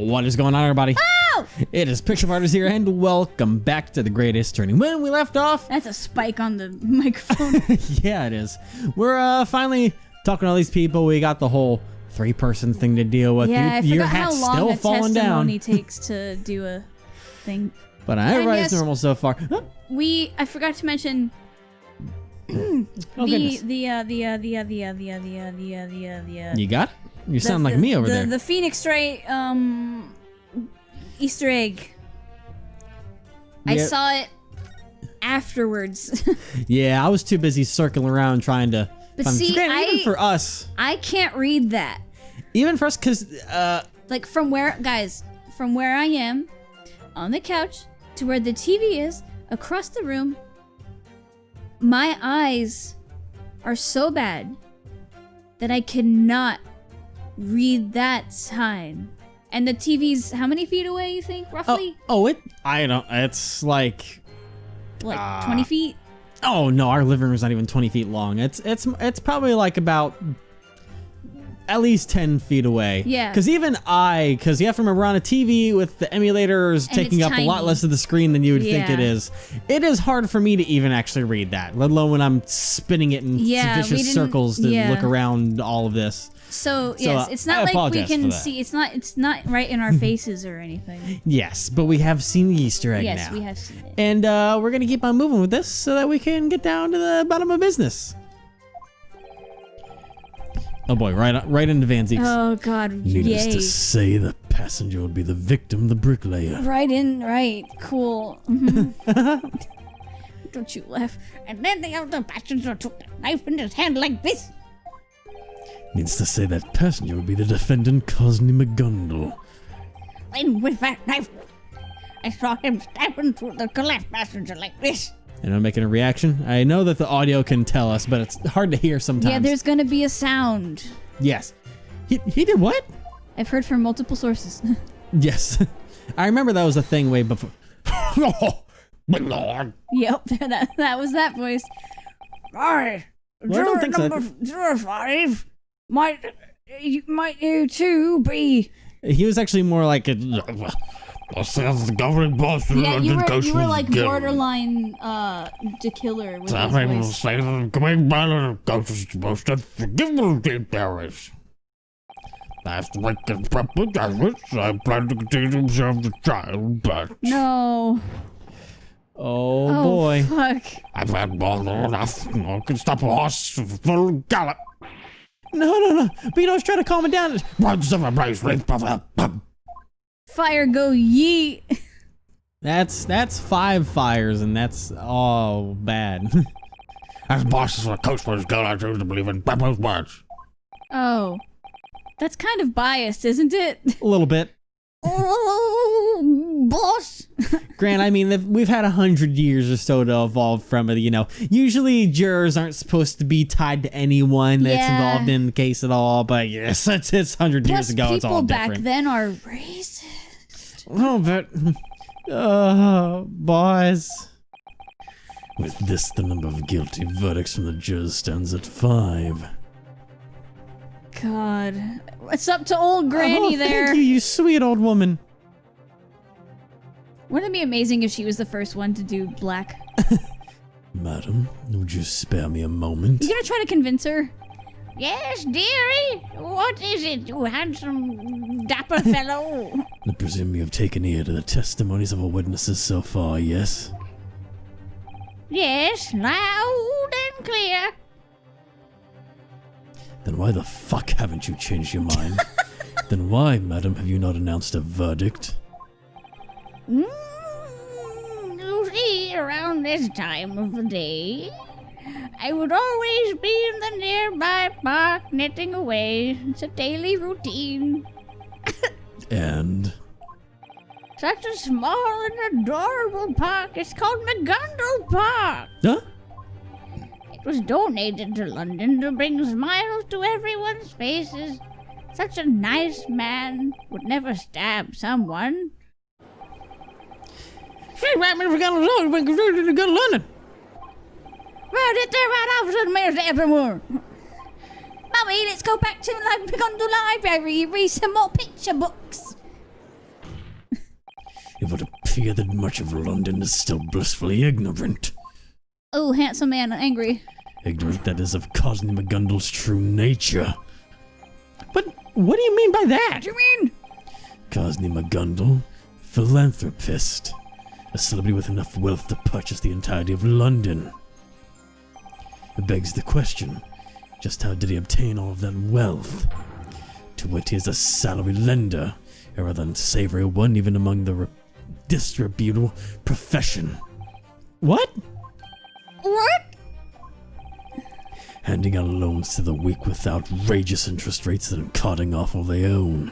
What is going on, everybody? Oh! It is Picture Artist here, and welcome back to the greatest journey. When we left off... That's a spike on the microphone. Yeah, it is. We're finally talking to all these people. We got the whole 3-person thing to deal with. Yeah, I Your forgot how hat's long still a falling down. testimony takes to do a thing. But everybody's yes, normal so far. I forgot to mention Oh, goodness. You got it? You sound like me over there. The Phoenix Wright Easter egg. I saw it afterwards. Yeah, I was too busy circling around trying to. But see, even for us, I can't read that. even for us, because Like from where I am, on the couch to where the TV is, across the room, my eyes are so bad that I cannot read that sign. And the TV's how many feet away, you think, roughly? it's like 20 feet? Oh no, our living room's not even 20 feet long. It's probably like about at least 10 feet away. Yeah. Because you have to remember, on a TV with the emulators taking up tiny. a lot less of the screen than you would think it is. It is hard for me to even actually read that, let alone when I'm spinning it in vicious circles to look around all of this. So yes, it's not like we can see. It's not right in our faces or anything. Yes, but we have seen the Easter egg now. Yes, we have seen it. And we're gonna keep on moving with this so that we can get down to the bottom of business. Oh boy, right into Van Zeke's. Oh God, Needless yay. to say, the passenger would be the victim, the bricklayer. Right, cool. Mm-hmm. Don't you laugh. And then the other passenger took the knife in his hand like this. Needs to say that passenger would be the defendant, Cosney McGundle. And with that knife, I saw him stabbing through the left passenger like this. And I'm making a reaction. I know that the audio can tell us, but it's hard to hear sometimes. Yeah, there's gonna be a sound. Yes. He did what? I've heard from multiple sources. Yes. I remember that was a thing way before. Oh, my lord. Yep, that was that voice. Alright, Well, I don't think so. Juror 5 might you too be... He was actually more like a... The governing boss. Yeah, you were like borderline the killer with his voice. Say the coming battle ghost is supposed to forgive the deep berries. Last week in preparation, I plan to continue to observe the child, but No. Oh boy. Fuck. I've had more than enough. I can stop a horse full gallop. No. But you know, I was trying to calm it down. Once of a blaze leap of a Fire go yeet. That's 5 fires, and that's all bad. As bosses of a coachman's girl, I choose to believe in Beppo's words. Oh. That's kind of biased, isn't it? A little bit. Oh, boss. Grant, I mean, we've had 100 years or so to evolve from it, you know. Usually jurors aren't supposed to be tied to anyone that's involved in the case at all, but yes, it's 100 years ago, it's all people different. back then are racist. A little bit. Boys. With this, the number of guilty verdicts from the jurors stands at 5. God. What's up to old Granny there? Thank you, you sweet old woman. Wouldn't it be amazing if she was the first one to do black? Madam, would you spare me a moment? You gonna try to convince her? Yes, dearie. What is it, you handsome, dapper fellow? I presume you have taken ear to the testimonies of our witnesses so far, yes? Yes, loud and clear. Then why the fuck haven't you changed your mind? Then why, madam, have you not announced a verdict? You see, around this time of the day, I would always be in the nearby park knitting away. It's a daily routine. And? Such a small and adorable park. It's called McGundle Park. Huh? It was donated to London to bring smiles to everyone's faces. Such a nice man would never stab someone. Hey, Batman, we got to go to London. Well, it's there right opposite Mayor's Evermore. Mummy, let's go back to the McGundle Library and read some more picture books. It would appear that much of London is still blissfully ignorant. Oh, handsome man, angry. Ignorant, that is, of Cosney McGundle's true nature. But what do you mean by that? What do you mean? Cosney McGundle, philanthropist. A celebrity with enough wealth to purchase the entirety of London. It begs the question, just how did he obtain all of that wealth? To wit, he is a salary lender, a rather unsavory one even among the disreputable profession. What? What? Handing out loans to the weak with outrageous interest rates and carting off all they own.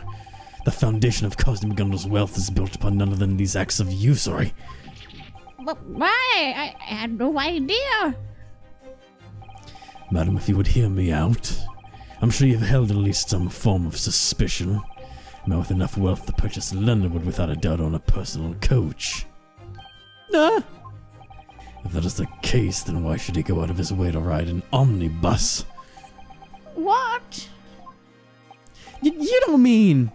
The foundation of Cosney McGundle's wealth is built upon none other than these acts of usury. But why? I had no idea. Madam, if you would hear me out, I'm sure you've held at least some form of suspicion. A man with enough wealth to purchase London would without a doubt own a personal coach. If that is the case, then why should he go out of his way to ride an omnibus? What? You don't mean...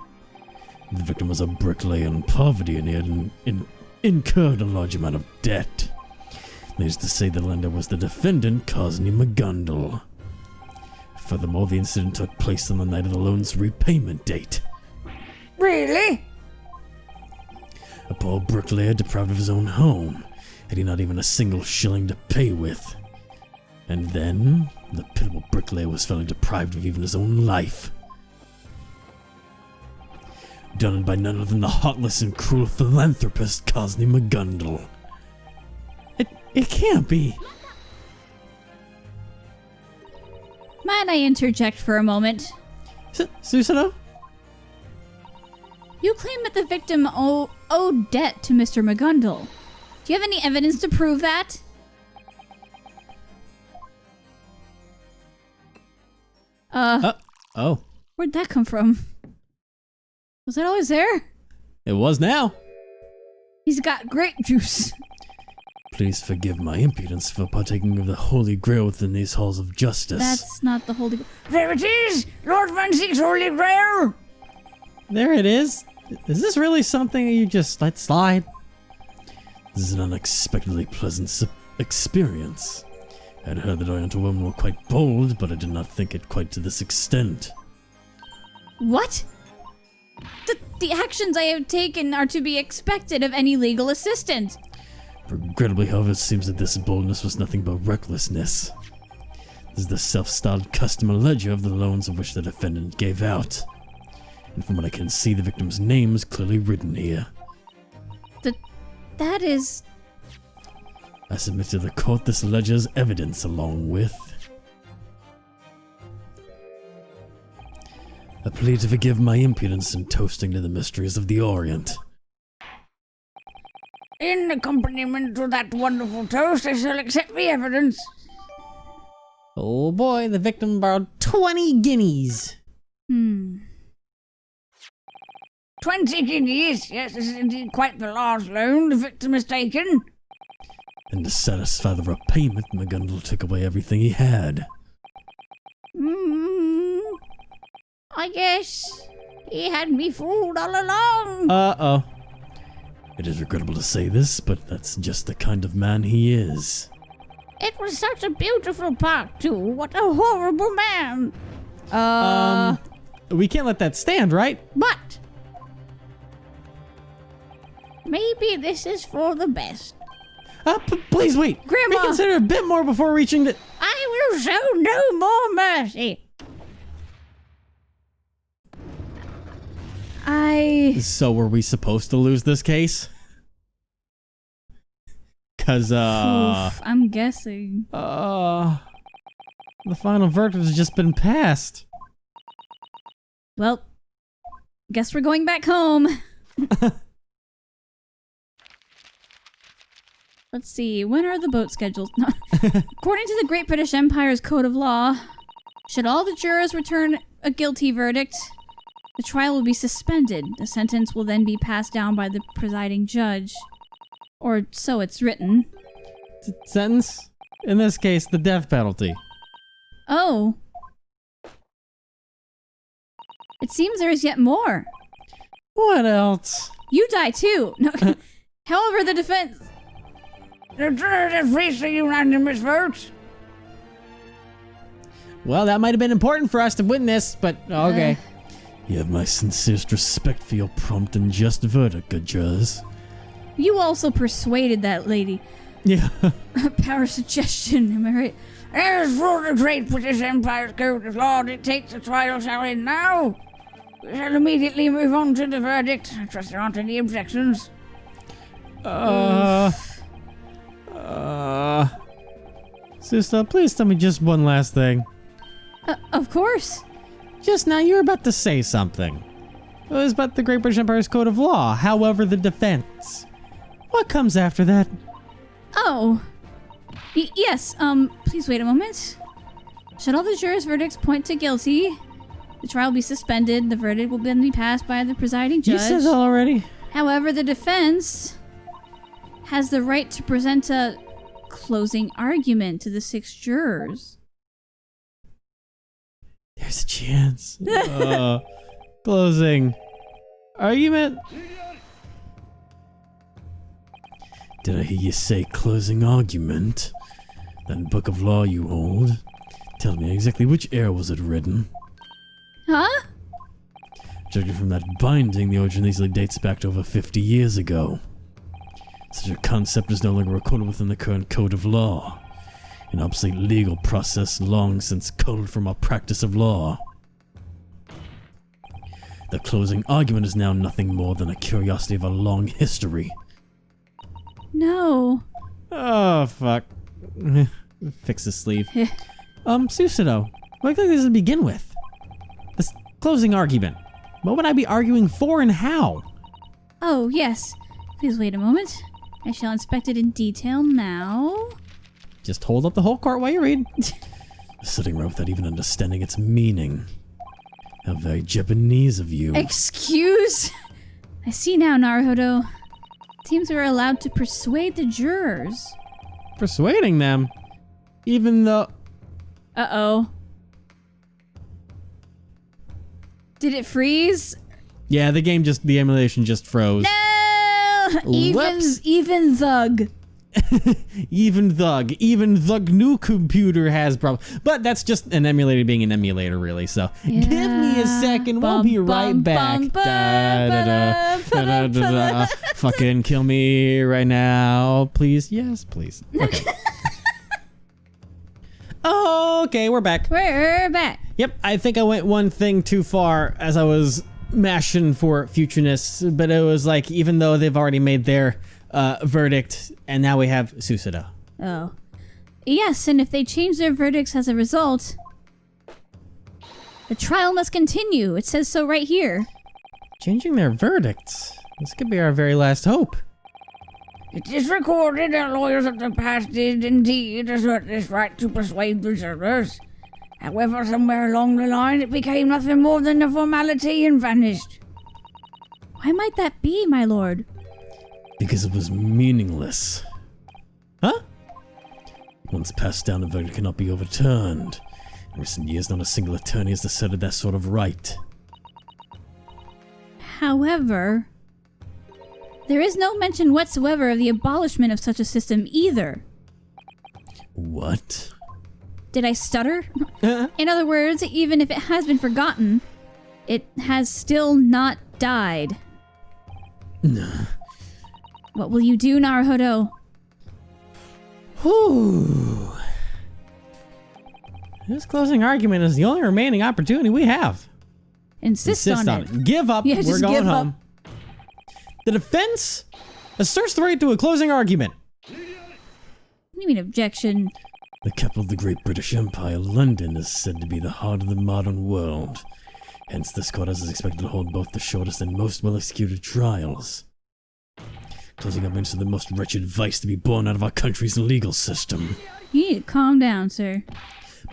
The victim was a bricklayer in poverty and he had incurred a large amount of debt. Needless to say, the lender was the defendant, Cosney McGundle. Furthermore, the incident took place on the night of the loan's repayment date. Really? A poor bricklayer deprived of his own home, had he not even a single shilling to pay with. And then, the pitiable bricklayer was finally deprived of even his own life. Done by none other than the heartless and cruel philanthropist Cosney McGundle. It can't be. Might I interject for a moment? Susanoo? You claim that the victim owed debt to Mr. McGundle. Do you have any evidence to prove that? Oh. Where'd that come from? Was it always there? It was now. He's got grape juice. Please forgive my impudence for partaking of the Holy Grail within these halls of justice. That's not the Holy Grail. There it is! Lord Vanseek's Holy Grail! There it is. Is this really something you just let slide? This is an unexpectedly pleasant experience. I had heard that Oriental women were quite bold, but I did not think it quite to this extent. What? The actions I have taken are to be expected of any legal assistant. Regrettably, however, it seems that this boldness was nothing but recklessness. This is the self-styled customer ledger of the loans of which the defendant gave out. And from what I can see, the victim's name is clearly written here. That is... I submit to the court this ledger's evidence along with a plea to forgive my impudence in toasting to the mysteries of the Orient. In accompaniment to that wonderful toast, I shall accept the evidence. Oh boy, the victim borrowed 20 guineas. 20 guineas? Yes, this is indeed quite the large loan the victim has taken. And to satisfy the repayment, McGundle took away everything he had. I guess he had me fooled all along. Uh-oh. It is regrettable to say this, but that's just the kind of man he is. It was such a beautiful park, too. What a horrible man. We can't let that stand, right? But maybe this is for the best. Please wait. Grandma! Reconsider a bit more before reaching the... I will show no more mercy. So were we supposed to lose this case? Cause, Oof, I'm guessing. the final verdict has just been passed. Well, guess we're going back home. Let's see, when are the boat schedules? No. According to the Great British Empire's Code of Law, should all the jurors return a guilty verdict, the trial will be suspended. The sentence will then be passed down by the presiding judge. Or so it's written. Sentence? In this case, the death penalty. Oh. It seems there is yet more. What else? You die too. No. However, the defense... The jurors have reached a unanimous vote. Well, that might have been important for us to witness, but okay. You have my sincerest respect for your prompt and just verdict, good jurors. You also persuaded that lady. Yeah. Power suggestion, am I right? As for the Great British Empire's Code of Law dictates the trial shall end now. We shall immediately move on to the verdict. I trust there aren't any objections. Sister, please tell me just one last thing. Of course. Just now, you were about to say something. It was about the Great British Empire's Code of Law, however the defense. What comes after that? Oh. Yes, please wait a moment. Should all the jurors' verdicts point to guilty, the trial will be suspended, the verdict will then be passed by the presiding judge. You said that already. However, the defense has the right to present a closing argument to the 6 jurors. There's a chance. Closing argument? Did I hear you say closing argument? That book of law you hold? Tell me exactly which era was it written? Huh? Judging from that binding, the origin easily dates back to over 50 years ago. Such a concept is no longer recorded within the current code of law. An obsolete legal process long since culled from our practice of law. The closing argument is now nothing more than a curiosity of a long history. No. Oh, fuck. Fix the sleeve. Susanoo, what exactly does it begin with? This closing argument. What would I be arguing for and how? Oh, yes. Please wait a moment. I shall inspect it in detail now. Just hold up the whole court while you read. Sitting right without even understanding its meaning. How very Japanese of you. Excuse? I see now, Naruhodo. Teams are allowed to persuade the jurors. Persuading them? Even though... Uh-oh. Did it freeze? Yeah, the emulation just froze. No! Whoops. Even Thug. Even the GNU computer has problems. But that's just an emulator being an emulator, really. So give me a second. We'll be right back. Fucking kill me right now. Please. Yes, please. Okay. Okay, we're back. We're back. Yep, I think I went one thing too far as I was mashing for futureness. But it was like, even though they've already made their verdict, and now we have Susanoo. Oh. Yes, and if they change their verdicts as a result, the trial must continue. It says so right here. Changing their verdicts? This could be our very last hope. It is recorded that lawyers of the past did indeed assert this right to persuade the jurors. However, somewhere along the line, it became nothing more than a formality and vanished. Why might that be, my lord? Because it was meaningless. Huh? Once passed down, a verdict cannot be overturned. In recent years, not a single attorney has asserted that sort of right. However, there is no mention whatsoever of the abolishment of such a system either. What? Did I stutter? In other words, even if it has been forgotten, it has still not died. What will you do, Naruhodo? Whew. This closing argument is the only remaining opportunity we have. Insist on it. Give up. Yeah, We're just going give home. up. The defense asserts the right to a closing argument. What do you mean objection? The capital of the Great British Empire, London, is said to be the heart of the modern world. Hence, this court is expected to hold both the shortest and most well-executed trials. Closing arguments are the most wretched vice to be born out of our country's legal system. You need to calm down, sir.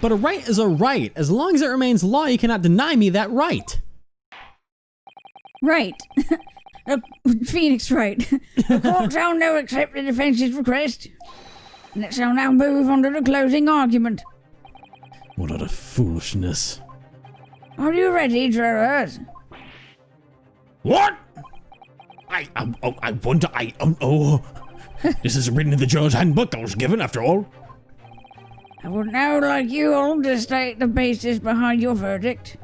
But a right is a right. As long as it remains law, you cannot deny me that right. Right. Phoenix, right. The court shall now accept the defence's request, and it shall now move on to the closing argument. What utter foolishness. Are you ready, jurors? What? This isn't written in the juror's handbook I was given, after all. I would now like you all to state the basis behind your verdict.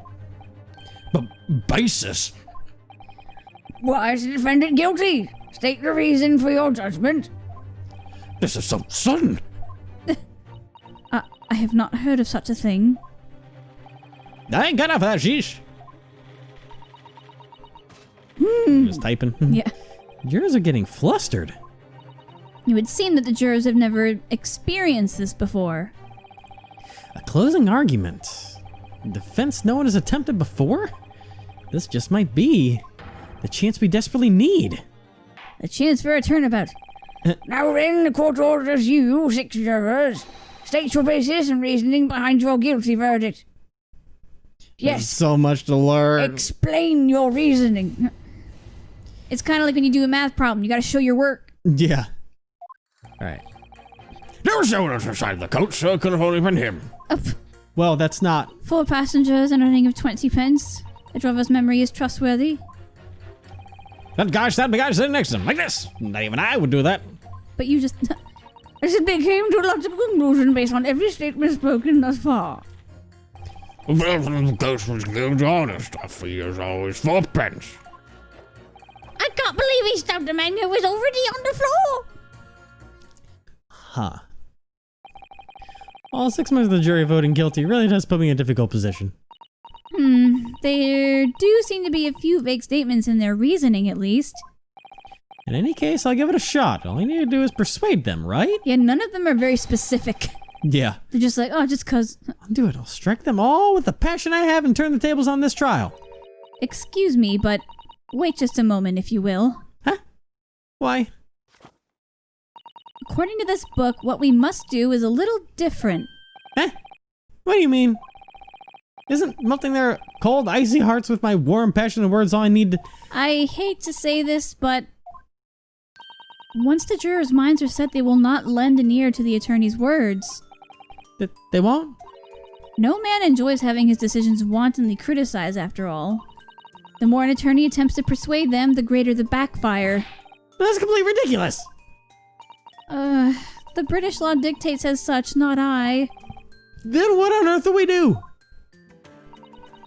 Basis? Why is the defendant guilty? State the reason for your judgment. This is so sudden. I have not heard of such a thing. I ain't got enough of that, sheesh. Just typing. Yeah. Jurors are getting flustered. It would seem that the jurors have never experienced this before. A closing argument. Defense no one has attempted before? This just might be the chance we desperately need. A chance for a turnabout. Now then, the court orders you, 6 jurors, state your basis and reasoning behind your guilty verdict. There's Yes, so much to learn. explain your reasoning. It's kind of like when you do a math problem. You got to show your work. Yeah. Alright. There was no one else inside the coach, so it could have only been him. Well, that's not... 4 passengers and earning of 20 pence. The driver's memory is trustworthy. That guy stabbed the guy sitting next to him, like this. Not even I would do that. But you just... I simply came to a logical conclusion based on every statement spoken thus far. Well, the coach was good honest. A fee is always 4 pence. I can't believe he stabbed a man who was already on the floor. Huh. All 6 members of the jury voting guilty really does put me in a difficult position. There do seem to be a few vague statements in their reasoning, at least. In any case, I'll give it a shot. All I need to do is persuade them, right? Yeah, none of them are very specific. Yeah. They're just like, oh, just cause... I'll do it. I'll strike them all with the passion I have and turn the tables on this trial. Excuse me, but wait just a moment, if you will. Huh? Why? According to this book, what we must do is a little different. Huh? What do you mean? Isn't melting their cold, icy hearts with my warm, passionate words all I need to... I hate to say this, but once the jurors' minds are set, they will not lend an ear to the attorney's words. They won't? No man enjoys having his decisions wantonly criticized, after all. The more an attorney attempts to persuade them, the greater the backfire. That's completely ridiculous. The British law dictates as such, not I. Then what on earth do we do?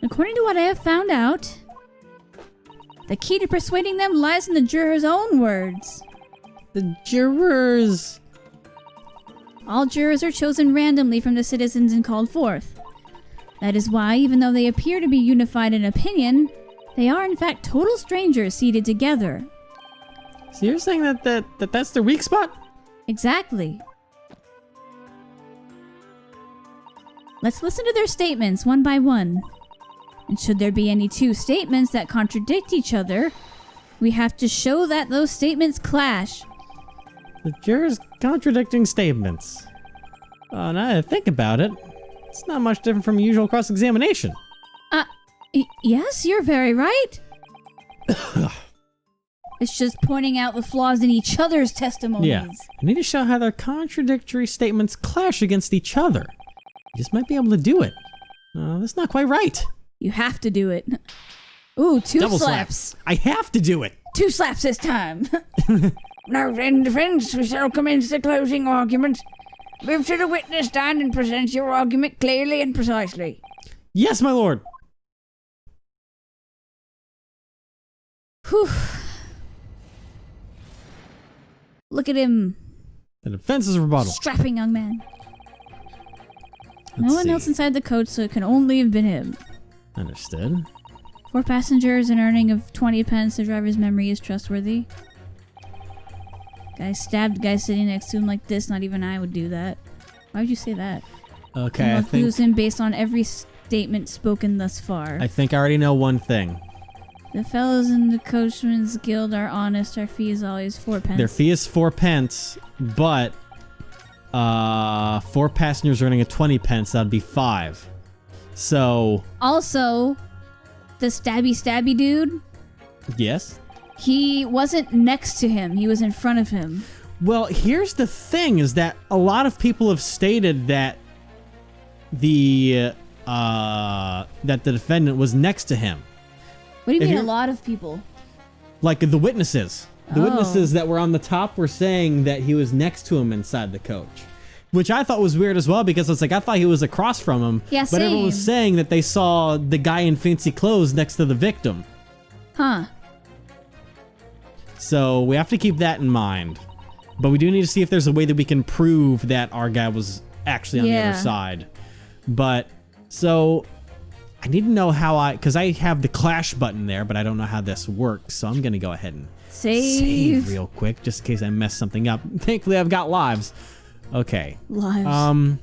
According to what I have found out, the key to persuading them lies in the jurors' own words. The jurors... All jurors are chosen randomly from the citizens and called forth. That is why, even though they appear to be unified in opinion, they are in fact total strangers seated together. So you're saying that's their weak spot? Exactly. Let's listen to their statements one by one. And should there be any 2 statements that contradict each other, we have to show that those statements clash. The jurors contradicting statements. Now that I think about it, it's not much different from usual cross-examination. Yes, you're very right. It's just pointing out the flaws in each other's testimonies. Yeah, I need to show how their contradictory statements clash against each other. You just might be able to do it. That's not quite right. You have to do it. Ooh, 2 Double slaps. slap. I have to do it. 2 slaps this time. Now then, defense, we shall commence the closing argument. Move to the witness stand and present your argument clearly and precisely. Yes, my lord. Whew. Look at him. The defense is rebuttal. Strapping young man. No Let's one see. else inside the coach, so it can only have been him. Understood. 4 passengers, an earning of 20 pence. The driver's memory is trustworthy. Guy stabbed the guy sitting next to him like this. Not even I would do that. Why would you say that? Okay, I think Conclusion based on every statement spoken thus far. I already know one thing. The fellows in the Coachman's Guild are honest. Our fee is always 4 pence. Their fee is 4 pence, but 4 passengers earning a 20 pence, that'd be 5. So Also, the stabby dude, yes. he wasn't next to him. He was in front of him. Well, here's the thing: is that a lot of people have stated that the defendant was next to him. What do you If mean a you're- lot of people? Like the witnesses. The witnesses that were on the top were saying that he was next to him inside the coach. Which I thought was weird as well, because it's like I thought he was across from him. Yeah, but everyone was saying that they saw the guy in fancy clothes next to the victim. Huh. So we have to keep that in mind. But we do need to see if there's a way that we can prove that our guy was actually on the other side. But, so, I need to know how because I have the clash button there, but I don't know how this works. So I'm going to go ahead and save real quick, just in case I mess something up. Thankfully, I've got lives. Okay. Lives. I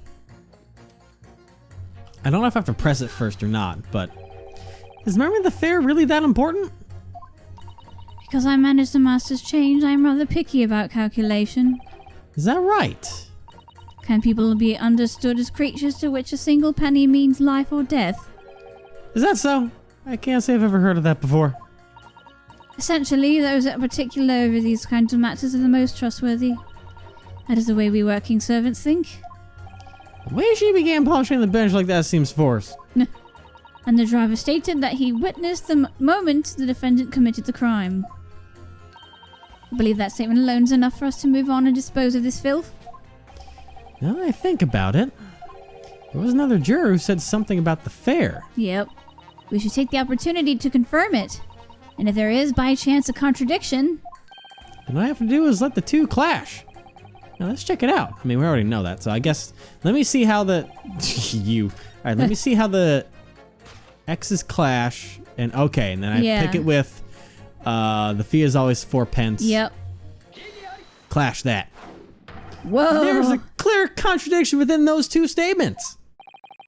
don't know if I have to press it first or not, but is remembering the fair really that important? Because I manage the master's change, I am rather picky about calculation. Is that right? Can people be understood as creatures to which a single penny means life or death? Is that so? I can't say I've ever heard of that before. Essentially, those that are particular over these kinds of matters are the most trustworthy. That is the way we working servants think. The way she began polishing the bench like that seems forced. And the driver stated that he witnessed the moment the defendant committed the crime. I believe that statement alone is enough for us to move on and dispose of this filth. Now that I think about it, there was another juror who said something about the fair. Yep. We should take the opportunity to confirm it. And if there is, by chance, a contradiction... then all I have to do is let the two clash. Now let's check it out. I mean, we already know that, so I guess... let me see how the... Alright, let me see how the X's clash. And okay, and then I pick it with... the fee is always 4 pence. Yep. Clash that. Whoa! There's a clear contradiction within those two statements.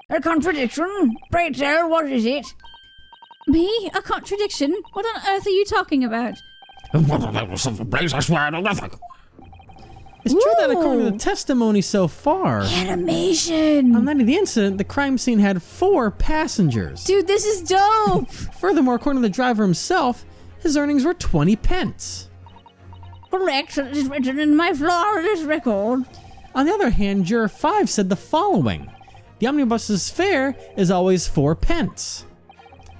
A contradiction? Pray tell, what is it? Me? A contradiction? What on earth are you talking about? Blaze, I swear to nothing. It's true that according to the testimony so far, Animation! on the night of the incident, the crime scene had 4 passengers. Dude, this is dope! Furthermore, according to the driver himself, his earnings were 20 pence. Correct, it is written in my flawless record. On the other hand, Juror 5 said the following. The omnibus's fare is always 4 pence.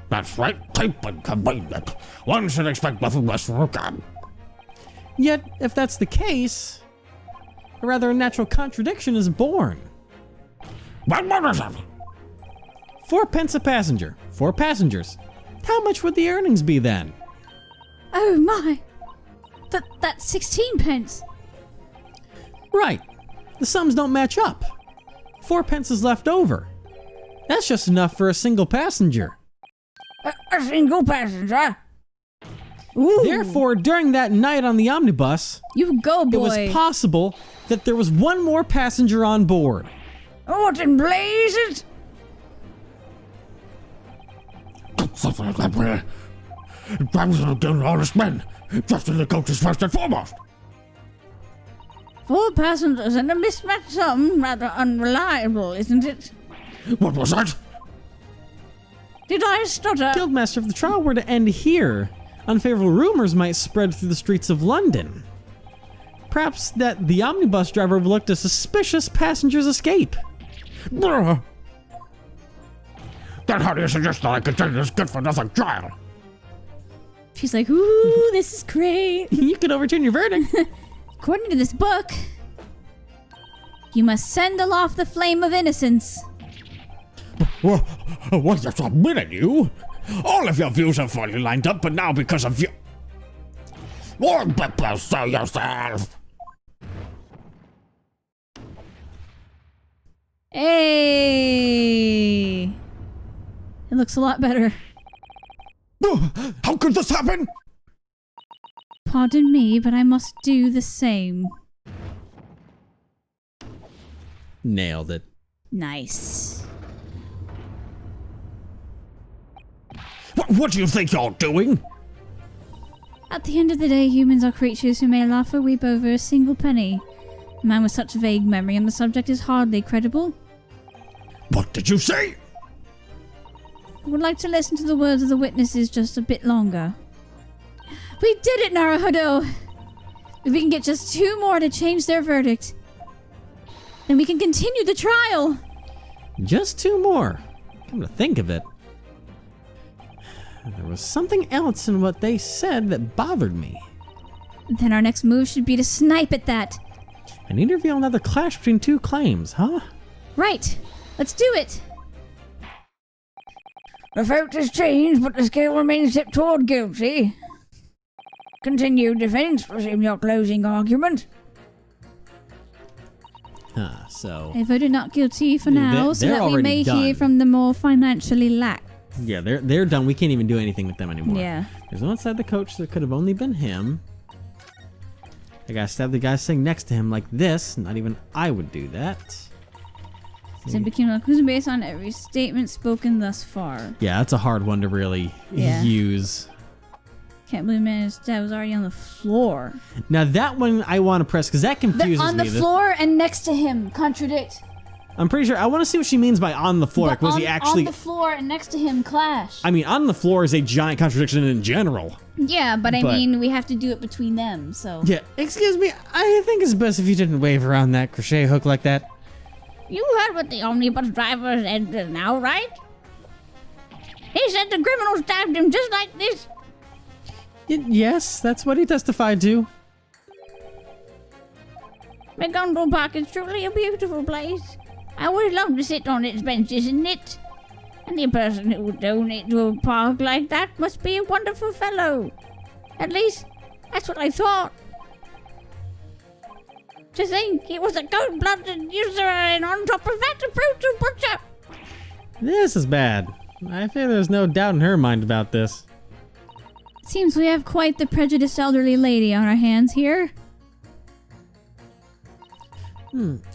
That's right, type and combine it. One should expect nothing less from a cab. Yet, if that's the case, a rather natural contradiction is born. What is it? 4 pence a passenger. 4 passengers. How much would the earnings be then? Oh my! That's 16 pence! Right. The sums don't match up. 4 pence is left over. That's just enough for a single passenger. A single passenger? Ooh. Therefore, during that night on the omnibus, You go, boy! it was possible that there was one more passenger on board. What in blazes? Something like that, where drivers are getting honest men, just in the coaches first and foremost. 4 passengers and a mismatched sum, rather unreliable, isn't it? What was that? Did I stutter? Guildmaster, if the trial were to end here, unfavorable rumors might spread through the streets of London. Perhaps that the omnibus driver overlooked a suspicious passenger's escape. Then how do you suggest that I continue this good-for-nothing trial? She's like, ooh, this is great! You could overturn your verdict. According to this book, you must send aloft the flame of innocence. What's just a minute, you? All of your views are fully lined up, but now because of you... Oh, but sell yourself! Hey! It looks a lot better. How could this happen? Pardon me, but I must do the same. Nailed it. Nice. What do you think you're doing? At the end of the day, humans are creatures who may laugh or weep over a single penny. A man with such vague memory on the subject is hardly credible. What did you say? I would like to listen to the words of the witnesses just a bit longer. We did it, Naruhodo! If we can get just 2 more to change their verdict, then we can continue the trial! Just 2 more. Come to think of it. there was something else in what they said that bothered me. Then our next move should be to snipe at that. An interview, another clash between two claims, huh? Right. Let's do it. The vote has changed, but the scale remains tipped toward guilty. Continue, defense. Resume your closing argument. So... I voted not guilty for now, so they're that we already may done. hear from the more financially lax. Yeah, they're done. We can't even do anything with them anymore. Yeah. There's one side of the coach that could have only been him. I gotta stab the guy sitting next to him like this. Not even I would do that. So it became a conclusion based on every statement spoken thus far. Yeah, that's a hard one to really use. Can't believe man's dad was already on the floor. Now that one I want to press because that confuses me. On the floor and next to him. Contradict. I'm pretty sure I want to see what she means by on the floor. Like, was he actually on the floor and next to him clash? I mean, on the floor is a giant contradiction in general. Yeah, but I mean, we have to do it between them, so. Yeah, excuse me. I think it's best if you didn't wave around that crochet hook like that. You heard what the omnibus driver said just now, right? He said the criminal stabbed him just like this. Yes, that's what he testified to. McGonagall Park is truly a beautiful place. I would love to sit on its benches and knit. Any person who would donate to a park like that must be a wonderful fellow. At least, that's what I thought. To think he was a cold-blooded usurer and on top of that a brutal butcher. This is bad. I fear there's no doubt in her mind about this. Seems we have quite the prejudiced elderly lady on our hands here.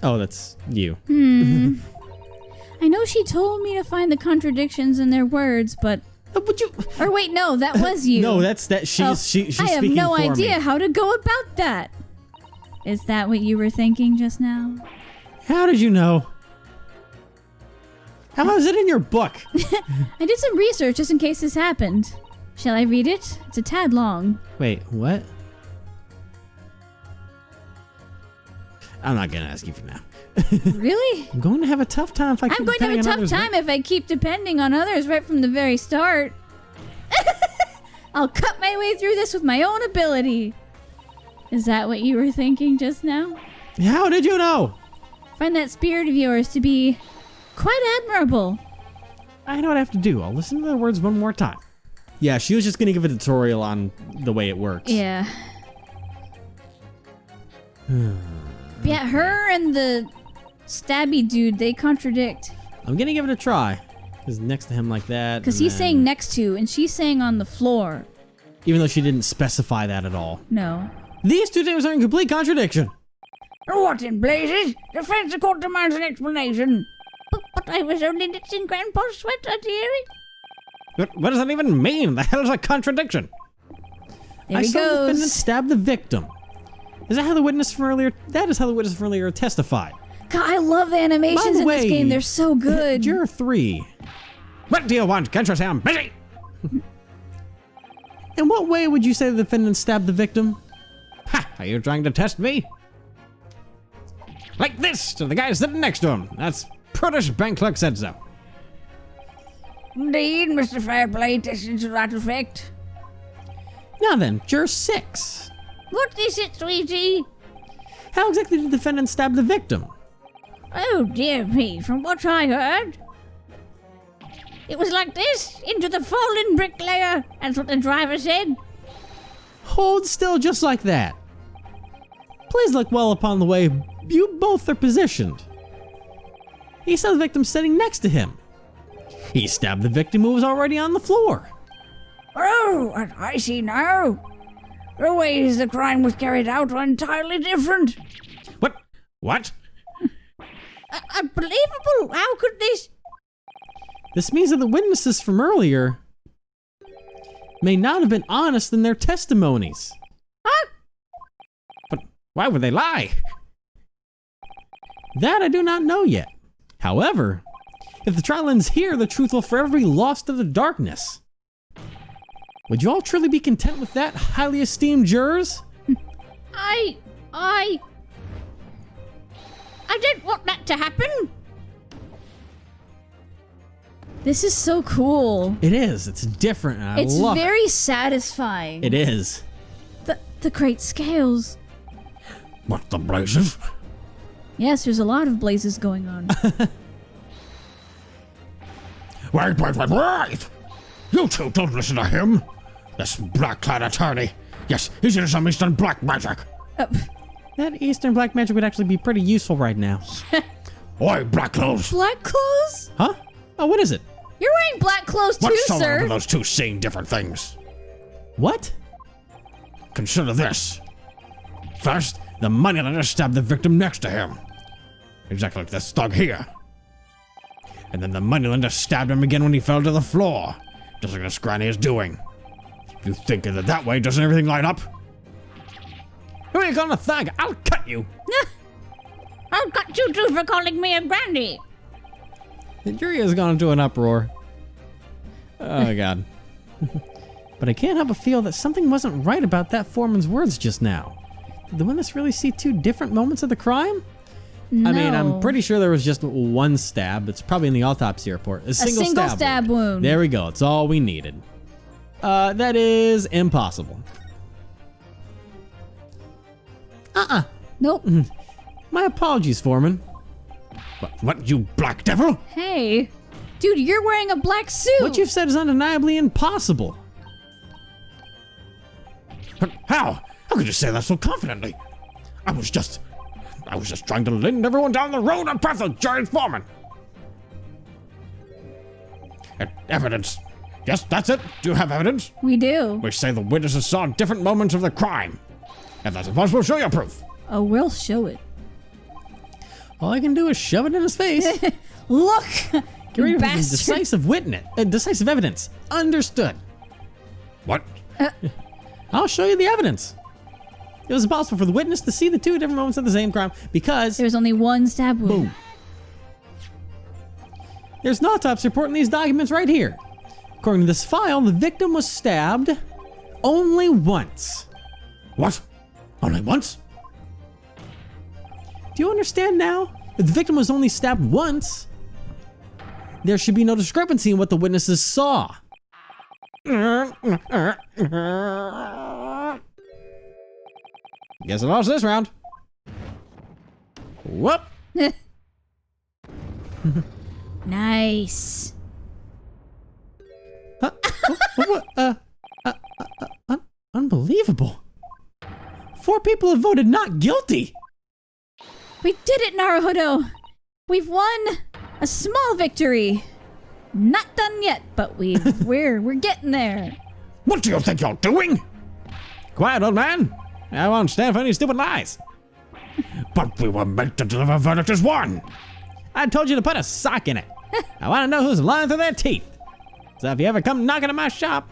Oh, that's you. I know she told me to find the contradictions in their words, but... Would you... Or wait, no, that was you. No, that's that. She's she's I have speaking no for idea me. how to go about that. Is that what you were thinking just now? How did you know? How is it in your book? I did some research just in case this happened. Shall I read it? It's a tad long. Wait, what? I'm not gonna ask you for now. Really? I'm going to have a tough time if I keep I'm going to have a depending on tough others. time if I keep depending on others right from the very start. I'll cut my way through this with my own ability. Is that what you were thinking just now? How did you know? Find that spirit of yours to be quite admirable. I know what I have to do. I'll listen to the words one more time. Yeah, she was just gonna give a tutorial on the way it works. Yeah. Yeah, her and the stabby dude, they contradict. I'm gonna give it a try. Because next to him like that. Because and he's then- saying next to, and she's saying on the floor. Even though she didn't specify that at all. No. These two things are in complete contradiction. What in blazes? Defense of court demands an explanation. But I was only knitting Grandpa's sweater, dearie. What does that even mean? The hell is a contradiction? There I he saw the defendant goes. stab the victim. Is that how the witness from earlier? That is how the witness from earlier testified. God, I love the animations By the in this way, game. They're so good. Juror 3. What do you want? Can't you say I'm busy? In what way would you say the defendant stabbed the victim? Ha! Are you trying to test me? Like this to the guy sitting next to him. That's prudish bank clerk said so. Indeed, Mr. Fairplay tested to that effect. Now then, Juror 6. What is it, sweetie? How exactly did the defendant stab the victim? Oh, dear me, from what I heard, it was like this, into the fallen bricklayer. That's what the driver said. Hold still just like that. Please look well upon the way you both are positioned. He saw the victim sitting next to him. He stabbed the victim who was already on the floor. Oh, I see now. The ways the crime was carried out are entirely different. What? Unbelievable! How could this? This means that the witnesses from earlier may not have been honest in their testimonies. Huh? But why would they lie? That I do not know yet. However, if the trial ends here, the truth will forever be lost to the darkness. Would you all truly be content with that, highly esteemed jurors? I don't want that to happen. This is so cool. It is. It's different. And I It's love very satisfying. it. It is. The great scales. What the blazes? Yes, there's a lot of blazes going on. Wait! You two don't listen to him. This black-clad attorney. Yes, he's into some Eastern black magic. That Eastern black magic would actually be pretty useful right now. Oi, black clothes. Black clothes? Huh? Oh, what is it? You're wearing black clothes too, What's so sir. wrong with those two seeing different things? What? Consider this. First, the moneylender stabbed the victim next to him. Exactly like this thug here. And then the moneylender stabbed him again when he fell to the floor. Just like this granny is doing. You think that way, doesn't everything line up? Who are you calling a thug? I'll cut you. I'll cut you too for calling me a granny. The jury has gone into an uproar. Oh, God. But I can't help but feel that something wasn't right about that foreman's words just now. Did the witness really see two different moments of the crime? No. I mean, I'm pretty sure there was just one stab. It's probably in the autopsy report. A single stab wound. There we go. It's all we needed. That is impossible. Nope. My apologies, foreman. What, you black devil? Hey. Dude, you're wearing a black suit. What you've said is undeniably impossible. But how? How could you say that so confidently? I was just trying to lead everyone down the road and path the giant foreman. Evidence. Yes, that's it. Do you have evidence? We do. We say the witnesses saw different moments of the crime. If that's impossible, show your proof. Oh, we'll show it. All I can do is shove it in his face. Look! Get ready for some bastard. decisive evidence. Understood. What? I'll show you the evidence. It was impossible for the witness to see the two different moments of the same crime because There's only one stab wound. boom. There's an autopsy report in these documents right here. According to this file, the victim was stabbed only once. What? Only once? Do you understand now? If the victim was only stabbed once, there should be no discrepancy in what the witnesses saw. Guess I lost this round. Whoop. Nice. Unbelievable. 4 people have voted not guilty. We did it, Naruhodo. We've won a small victory. Not done yet, but we're getting there. What do you think you're doing? Quiet, old man. I won't stand for any stupid lies. But we were meant to deliver a verdict as one. I told you to put a sock in it. I want to know who's lying through their teeth. So if you ever come knocking at my shop,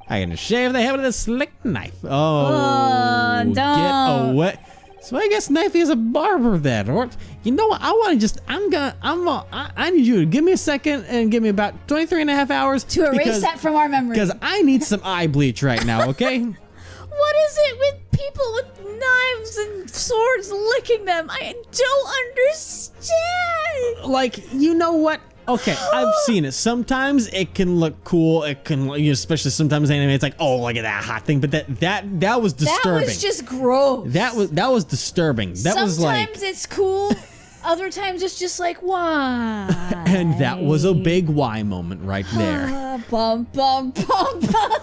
I can shave the head with a slick knife. Oh, don't. Get away. So I guess Knifey is a barber then, or you know what? I need you to give me a second and give me about 23 and a half hours To erase that from our memory. because I need some eye bleach right now. Okay. What is it with people with knives and swords licking them? I don't understand. Like, you know what? Okay, I've seen it. Sometimes it can look cool. It can, especially sometimes anime. It's like, oh, look at that hot thing. But that was disturbing. That was just gross. That was disturbing. That was like, Sometimes it's cool. Other times it's just like, why? and that was a big why moment right there. Bum, bum, bum, bum.